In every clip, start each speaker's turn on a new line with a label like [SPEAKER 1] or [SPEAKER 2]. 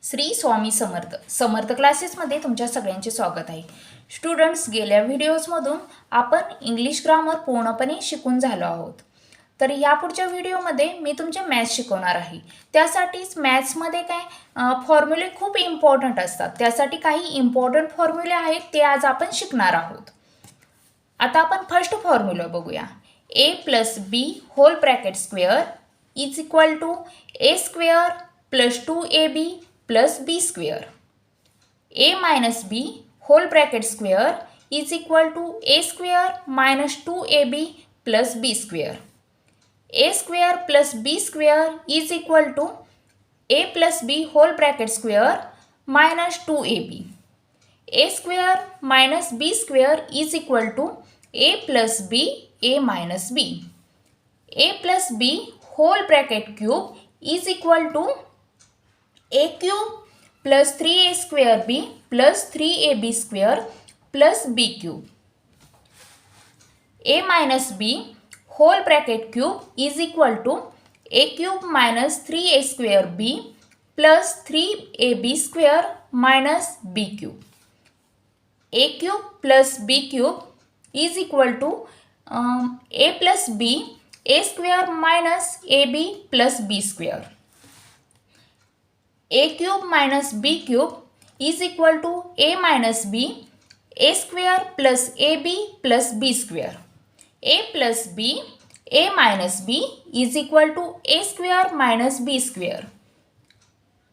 [SPEAKER 1] श्री स्वामी समर्थ समर्थ क्लासेसमध्ये तुमच्या सगळ्यांचे स्वागत आहे. स्टुडंट्स, गेल्या व्हिडिओजमधून आपण इंग्लिश ग्रामर पूर्णपणे शिकून झालो आहोत. तर यापुढच्या व्हिडिओमध्ये मी तुमचे मॅथ्स शिकवणार आहे. त्यासाठीच मॅथ्समध्ये फॉर्म्युले खूप इम्पॉर्टंट असतात. त्यासाठी काही इम्पॉर्टंट फॉर्म्युले आहेत ते आज आपण शिकणार आहोत. आता आपण फर्स्ट फॉर्म्युला बघूया. a + b whole bracket square is equal to a square plus 2ab plus b square. a minus b whole bracket square is equal to a square minus 2ab plus b square. a square plus b square is equal to a plus b whole bracket square minus 2ab. a square minus b square is equal to a plus b a minus b. a plus b whole bracket cube is equal to a cube plus 3a square b plus 3ab square plus b cube. a minus b whole bracket cube is equal to a cube minus 3a square b plus 3ab square minus b cube. a cube plus b cube is equal to a plus b a square minus ab plus b square. a cube minus b cube is equal to a minus b a square plus ab plus b square. a plus b a minus b is equal to a square minus b square.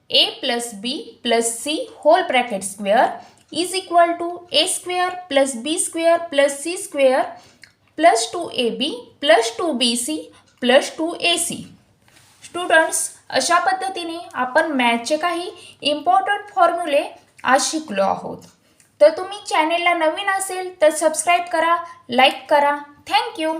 [SPEAKER 1] a plus b plus c whole bracket square is equal to a square plus b square plus c square plus 2ab plus 2bc plus 2ac. Students, अशा पद्धतीने आपण मॅथचे काही important फॉर्म्युले आज शिकलो आहोत. तर तुम्ही चॅनेलला नवीन असेल तर सबस्क्राईब करा, लाईक करा. थँक्यू.